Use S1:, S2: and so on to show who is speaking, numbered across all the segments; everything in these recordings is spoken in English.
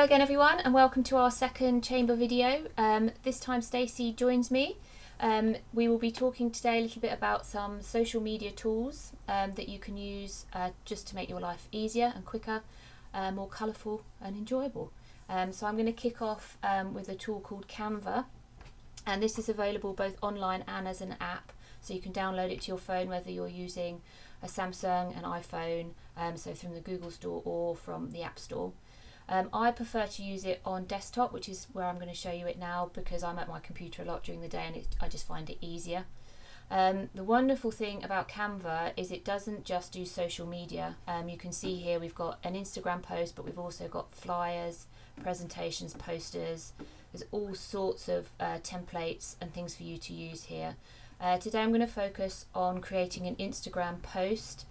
S1: again everyone, and welcome to our second chamber video. This time Stacey joins me. We will be talking today a little bit about some social media tools that you can use just to make your life easier and quicker, more colourful and enjoyable. So I'm going to kick off with a tool called Canva, and this is available both online and as an app, so you can download it to your phone whether you're using a Samsung, an iPhone, so from the Google Store or from the App Store. I prefer to use it on desktop, which is where I'm going to show you it now because I'm at my computer a lot during the day and I just find it easier. The wonderful thing about Canva is it doesn't just do social media. You can see here we've got an Instagram post, but we've also got flyers, presentations, posters. There's all sorts of templates and things for you to use here. Today I'm going to focus on creating an Instagram post.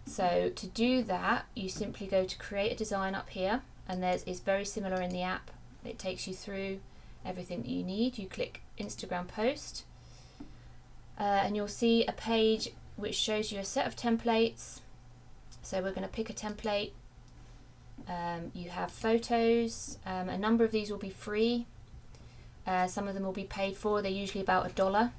S1: So to do that, you simply go to create a design up here, and it's very similar in the app. It takes you through everything that you need. You click Instagram post, and you'll see a page which shows you a set of templates. So we're going to pick a template. You have photos. A number of these will be free. Some of them will be paid for. They're usually about $1.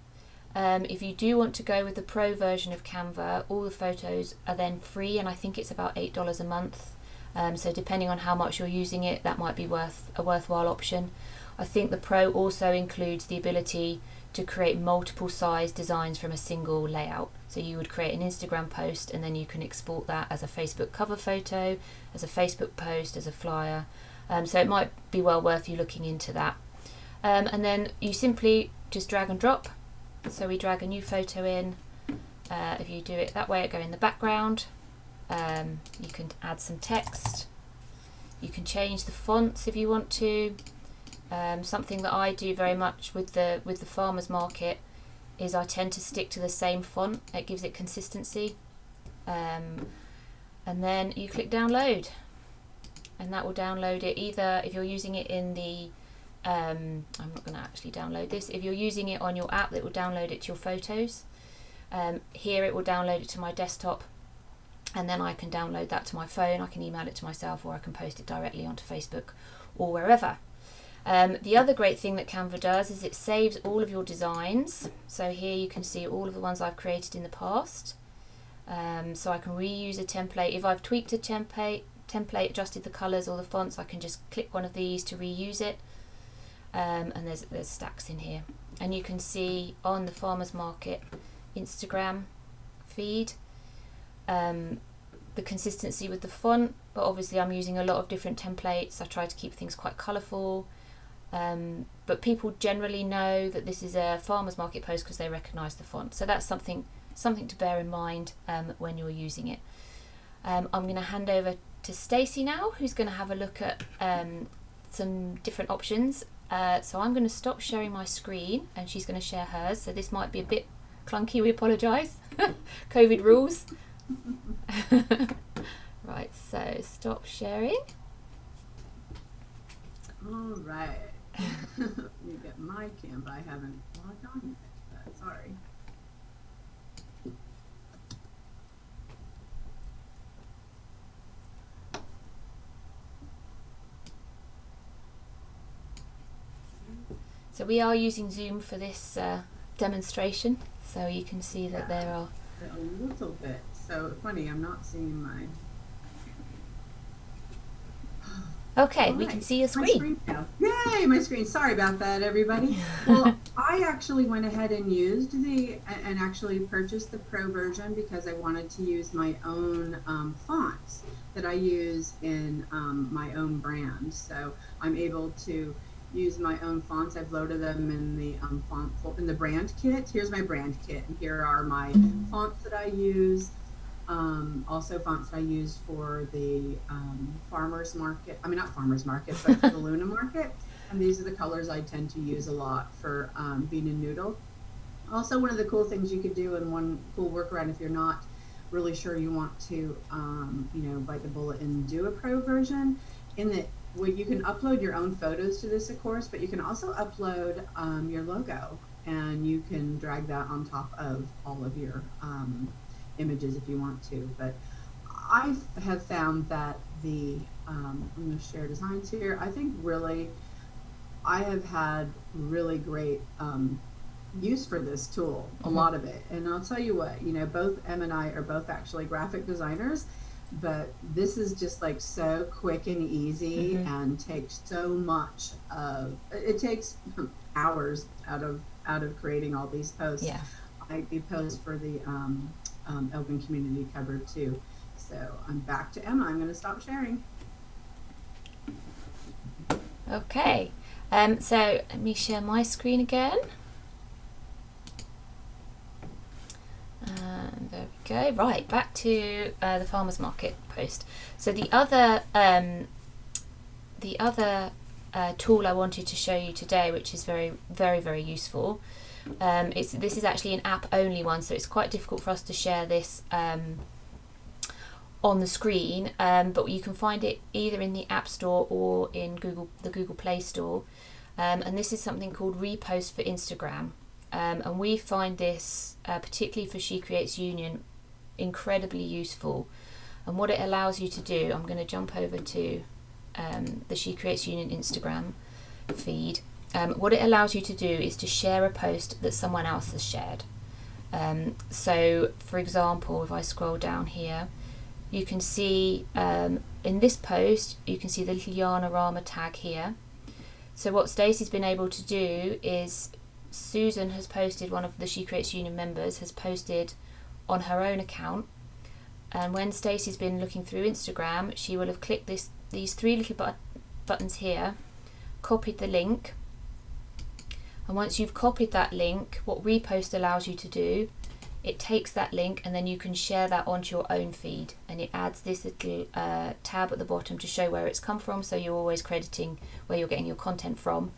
S1: If you do want to go with the pro version of Canva, all the photos are then free, and I think it's about $8 a month. So depending on how much you're using it, that might be a worthwhile option. I think the pro also includes the ability to create multiple size designs from a single layout. So you would create an Instagram post and then you can export that as a Facebook cover photo, as a Facebook post, as a flyer. So it might be well worth you looking into that. And then you simply just drag and drop. So we drag a new photo in. If you do it that way, it go in the background. You can add some text. You can change the fonts if you want to. Something that I do very much with the farmers market is I tend to stick to the same font. It gives it consistency. And then you click download, and that will download it. Either if you're using it in the I'm not going to actually download this. If you're using it on your app, it will download it to your photos. Here it will download it to my desktop, and then I can download that to my phone. I can email it to myself, or I can post it directly onto Facebook or wherever. The other great thing that Canva does is it saves all of your designs. So here you can see all of the ones I've created in the past. So I can reuse a template. If I've tweaked a template, adjusted the colours or the fonts, I can just click one of these to reuse it. And there's stacks in here, and you can see on the farmers market Instagram feed the consistency with the font, but obviously I'm using a lot of different templates. I try to keep things quite colourful, but people generally know that this is a farmers market post because they recognise the font, so that's something to bear in mind when you're using it. I'm going to hand over to Stacey now, who's going to have a look at some different options. So I'm going to stop sharing my screen and she's going to share hers. So this might be a bit clunky, we apologise. COVID rules. Right, so stop sharing.
S2: All right. Let me get my Canva. I haven't logged on yet. Sorry.
S1: So we are using Zoom for this demonstration, so you can see that there are
S2: a little bit. So funny, I'm not seeing my.
S1: Okay, we can see your screen.
S2: My screen now. Yay, my screen. Sorry about that, everybody. Well, I actually went ahead and used and actually purchased the pro version because I wanted to use my own fonts that I use in my own brand. So I'm able to use my own fonts. I've loaded them in the in the brand kit. Here's my brand kit, and here are my fonts that I use. Also fonts that I use for the farmers market. I mean, not farmers market, but the Luna market. And these are the colors I tend to use a lot for Bean and Noodle. Also, one of the cool things you could do, and one cool workaround if you're not really sure you want to, bite the bullet and do a pro version, well, you can upload your own photos to this, of course, but you can also upload your logo, and you can drag that on top of all of your images if you want to. But I have found that the I'm going to share designs here. I think really I have had really great use for this tool, a lot of it. And I'll tell you what, you know, both Em and I are both actually graphic designers, but this is just like so quick and easy and takes so much of it takes hours out of creating all these posts.
S1: Yeah.
S2: I do posts for the open community cupboard too. So I'm back to Emma. I'm going to stop sharing.
S1: Okay. So let me share my screen again. And there we go. Right, back to the farmers market post. So the other tool I wanted to show you today, which is very useful. This is actually an app only one, so it's quite difficult for us to share this on the screen, but you can find it either in the App Store or in the Google Play Store, and this is something called Repost for Instagram, and we find this particularly for She Creates Union incredibly useful. And what it allows you to do, I'm going to jump over to the She Creates Union Instagram feed. What it allows you to do is to share a post that someone else has shared. So for example, if I scroll down here, you can see in this post, you can see the little Yarnorama tag here. So what Stacey's been able to do is Susan has posted, one of the She Creates Union members has posted on her own account, and when Stacey's been looking through Instagram, she will have clicked these three little buttons here, copied the link, and once you've copied that link, what Repost allows you to do, it takes that link and then you can share that onto your own feed, and it adds this little tab at the bottom to show where it's come from, so you're always crediting where you're getting your content from.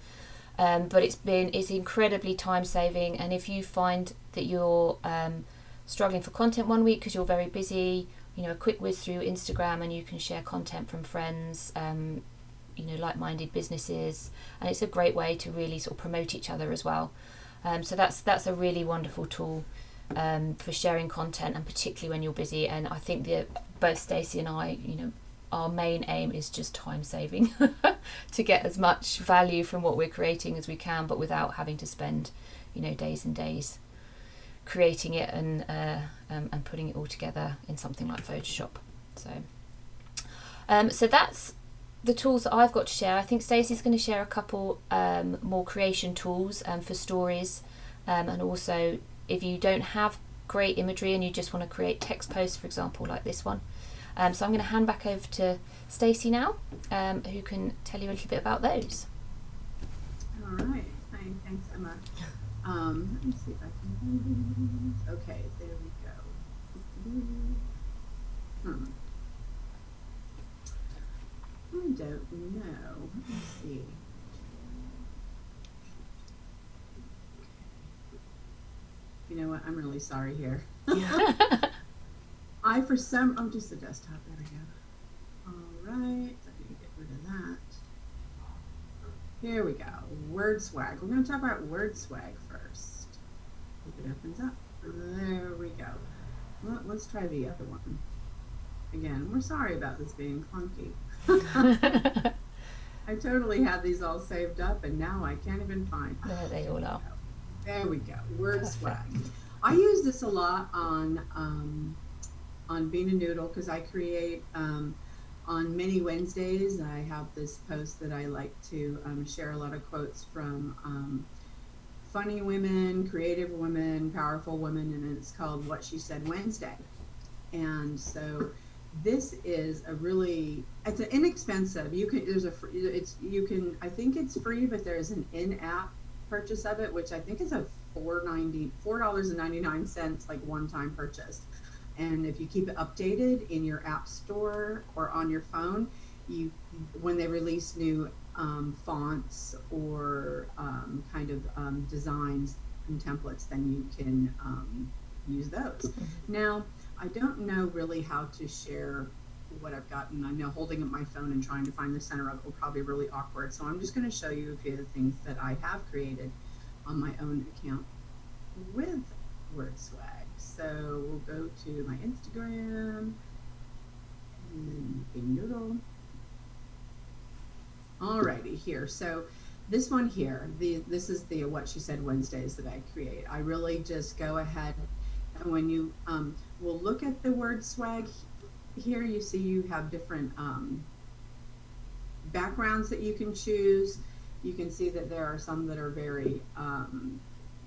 S1: But it's incredibly time saving, and if you find that you're struggling for content one week because you're very busy, you know, a quick whiz through Instagram and you can share content from friends, you know, like-minded businesses, and it's a great way to really sort of promote each other as well. So that's a really wonderful tool for sharing content, and particularly when you're busy. And I think both Stacey and I, you know, our main aim is just time saving to get as much value from what we're creating as we can, but without having to spend, you know, days and days creating it and putting it all together in something like Photoshop. So that's the tools that I've got to share. I think Stacey's going to share a couple more creation tools for stories, and also if you don't have great imagery and you just want to create text posts, for example, like this one. So I'm going to hand back over to Stacey now, who can tell you a little bit about those.
S2: All right. Thanks, Emma. Let me see if I can. Okay, there we go. I don't know. Let's see. You know what? I'm really sorry here. Just the desktop. There we go. All right. So I'm going to get rid of that. Here we go. Word swag. We're going to talk about word swag first. If it opens up. There we go. Well, let's try the other one. Again, we're sorry about this being clunky. I totally had these all saved up, and now I can't even find them.
S1: There they all are.
S2: There we go. Word swag. I use this a lot on Bean and Noodle, because I create on many Wednesdays. I have this post that I like to share a lot of quotes from funny women, creative women, powerful women, and it's called What She Said Wednesday. And so this is it's an inexpensive. I think it's free, but there's an in-app purchase of it, which I think is a $4.99, like one-time purchase. And if you keep it updated in your app store or on your phone, when they release new fonts or designs and templates, then you can use those. Now, I don't know really how to share what I've got, and I know holding up my phone and trying to find the center of it will probably be really awkward. So I'm just going to show you a few of the things that I have created on my own account with Word Swag. So we'll go to my Instagram and then Noodle. Alrighty, here. So this one here, this is the What She Said Wednesdays that I create. I really just go ahead, and when you will look at the word swag here, you see you have different backgrounds that you can choose. You can see that there are some that are very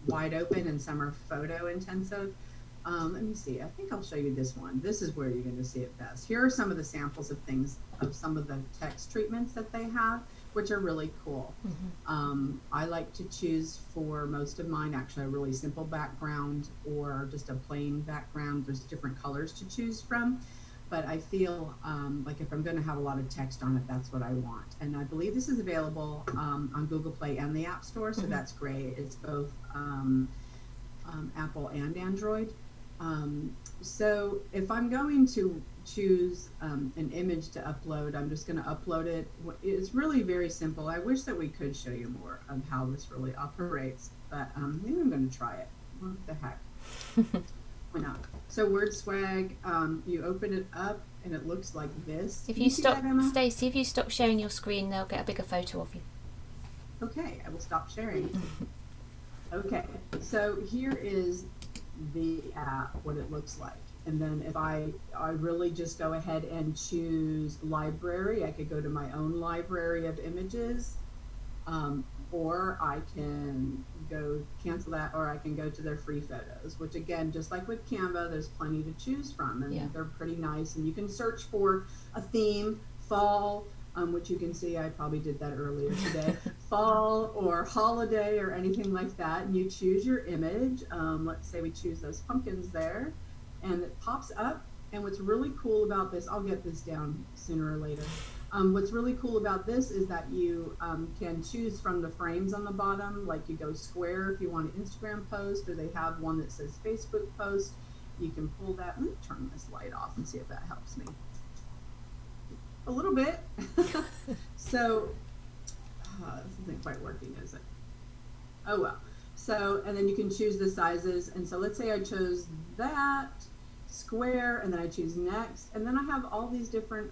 S2: wide open and some are photo intensive. Let me see. I think I'll show you this one. This is where you're going to see it best. Here are some of the samples of things, of some of the text treatments that they have, which are really cool. I like to choose for most of mine actually a really simple background or just a plain background. There's different colors to choose from. But I feel like if I'm going to have a lot of text on it, that's what I want. And I believe this is available on Google Play and the App Store, so that's great. It's both Apple and Android. So if I'm going to choose an image to upload, I'm just going to upload it. It's really very simple. I wish that we could show you more of how this really operates, but maybe I'm going to try it. What the heck? Why not? So word swag, you open it up and it looks like this.
S1: If you stop, Stacey, if you stop sharing your screen, they'll get a bigger photo of you.
S2: Okay, I will stop sharing. Okay, so here is the app, what it looks like. And then if I really just go ahead and choose library, I could go to my own library of images, or I can go cancel that, or I can go to their free photos, which again, just like with Canva, there's plenty to choose from, and they're pretty nice. And you can search for a theme, fall, which you can see I probably did that earlier today, fall or holiday or anything like that, and you choose your image. Let's say we choose those pumpkins there, and it pops up. And what's really cool about this, I'll get this down sooner or later. What's really cool about this is that you can choose from the frames on the bottom, like you go square if you want an Instagram post, or they have one that says Facebook post. You can pull that. Let me turn this light off and see if that helps me. A little bit. So, this isn't quite working, is it? Oh well. So, and then you can choose the sizes. And so let's say I chose that square, and then I choose next, and then I have all these different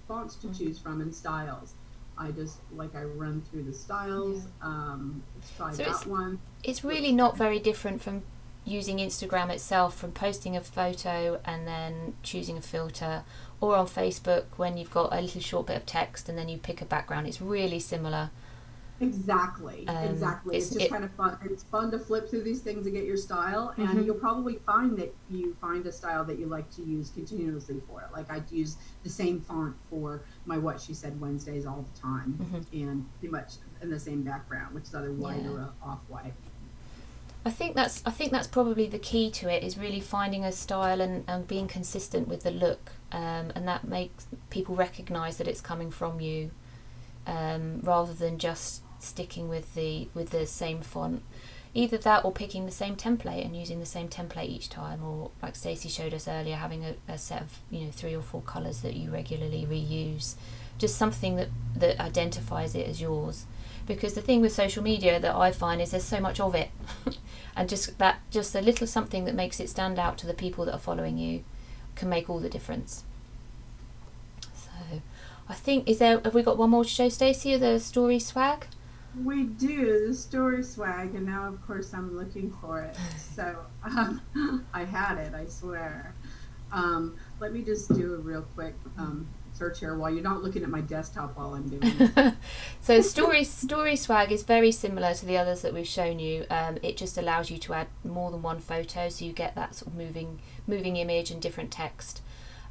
S2: fonts to choose from and styles. I just I run through the styles. Let's try so that one.
S1: It's really not very different from using Instagram itself, from posting a photo and then choosing a filter, or on Facebook when you've got a little short bit of text and then you pick a background. It's really similar.
S2: Exactly. It's just kind of fun. It's fun to flip through these things and get your style, and you'll probably find that you find a style that you like to use continuously for it. Like I'd use the same font for my What She Said Wednesdays all the time, and pretty much in the same background, which is either white or off-white.
S1: I think that's probably the key to it, is really finding a style and being consistent with the look, and that makes people recognise that it's coming from you, rather than just sticking with the same font. Either that or picking the same template and using the same template each time, or like Stacey showed us earlier, having a set of 3 or 4 colours that you regularly reuse. Just something that identifies it as yours. Because the thing with social media that I find is there's so much of it. And just a little something that makes it stand out to the people that are following you can make all the difference. So I think, have we got one more to show, Stacey, of the story swag?
S2: We do, the story swag, and now of course I'm looking for it. So I had it, I swear. Let me just do a real quick search here while you're not looking at my desktop while I'm doing it.
S1: So story swag is very similar to the others that we've shown you. It just allows you to add more than one photo, so you get that sort of moving image and different text.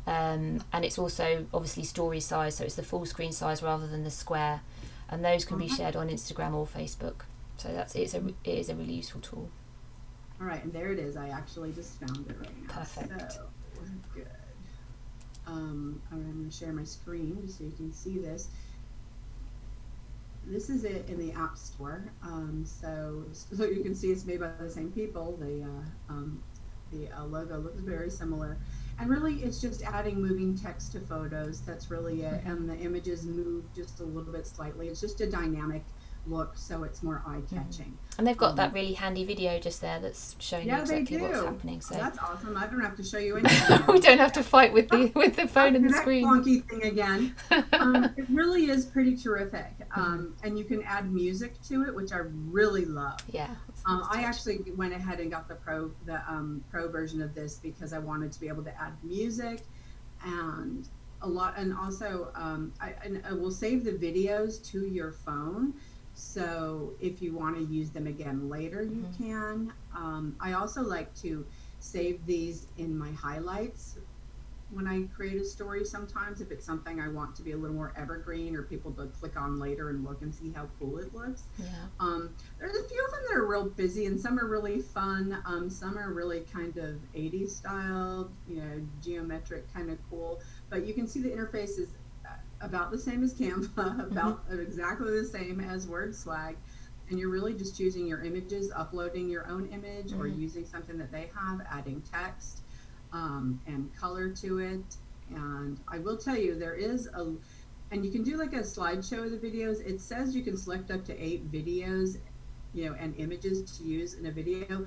S1: And it's also obviously story size, so it's the full screen size rather than the square, and those can be shared on Instagram or Facebook. So it is a really useful tool.
S2: All right, and there it is. I actually just found it right now.
S1: Perfect.
S2: So we're good. I'm going to share my screen just so you can see this. This is it in the App Store. So you can see it's made by the same people. The logo looks very similar. And really, it's just adding moving text to photos. That's really it. And the images move just a little bit slightly. It's just a dynamic look so it's more eye-catching.
S1: And they've got that really handy video just there that's showing you exactly what's happening. So
S2: that's awesome. I don't have to show you anything.
S1: We don't have to fight with the phone and the screen.
S2: That wonky thing again. It really is pretty terrific. And you can add music to it, which I really love.
S1: Yeah.
S2: I actually went ahead and got the pro version of this because I wanted to be able to add music and a lot, and also I will save the videos to your phone. So if you want to use them again later, you can. I also like to save these in my highlights when I create a story sometimes, if it's something I want to be a little more evergreen or people to click on later and look and see how cool it looks.
S1: Yeah.
S2: There's a few of them that are real busy and some are really fun. Some are really kind of 80s style, geometric, kind of cool. But you can see the interface is about the same as Canva, about exactly the same as WordSwag. And you're really just choosing your images, uploading your own image or using something that they have, adding text. And color to it. And I will tell you, there is and you can do like a slideshow of the videos. It says you can select up to 8 videos, and images to use in a video.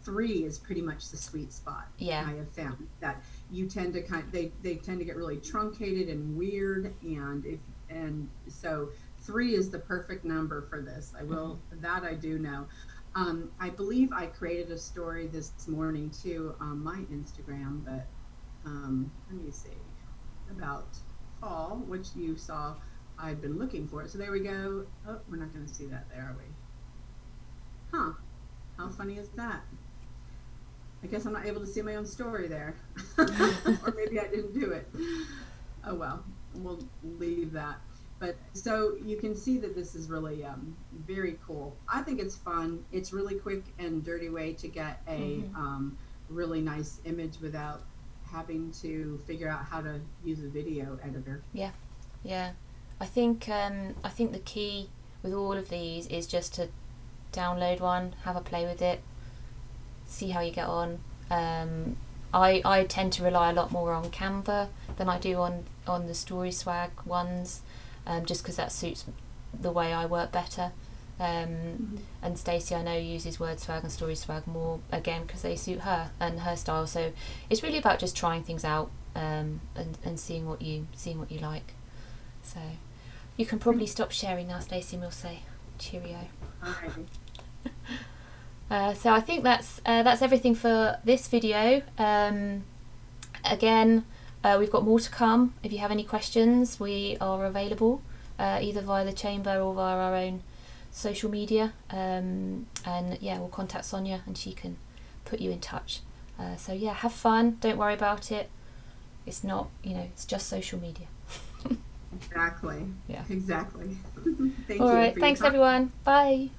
S2: 3 is pretty much the sweet spot.
S1: Yeah.
S2: I have found that you tend to they tend to get really truncated and weird, and so 3 is the perfect number for this. That I do know. I believe I created a story this morning too on my Instagram, but let me see, about fall, which you saw I've been looking for. So there we go. Oh, we're not going to see that there, are we? Huh. How funny is that? I guess I'm not able to see my own story there. Or maybe I didn't do it. Oh well, we'll leave that. But so you can see that this is really very cool. I think it's fun. It's really quick and dirty way to get a really nice image without having to figure out how to use a video editor.
S1: Yeah, yeah. I think the key with all of these is just to download one, have a play with it, see how you get on. I tend to rely a lot more on Canva than I do on the StorySwag ones. Just because that suits the way I work better. And Stacey, I know, uses WordSwag and StorySwag more, again, because they suit her and her style. So it's really about just trying things out and seeing what you like. So you can probably stop sharing now, Stacey, and we'll say cheerio. So I think that's everything for this video. Again, we've got more to come. If you have any questions, we are available either via the chamber or via our own social media. And yeah, we'll contact Sonia and she can put you in touch. So yeah, have fun. Don't worry about it. It's not, it's just social media.
S2: Exactly.
S1: Yeah.
S2: Exactly. Thank
S1: All
S2: you.
S1: right. Thanks, everyone. Bye.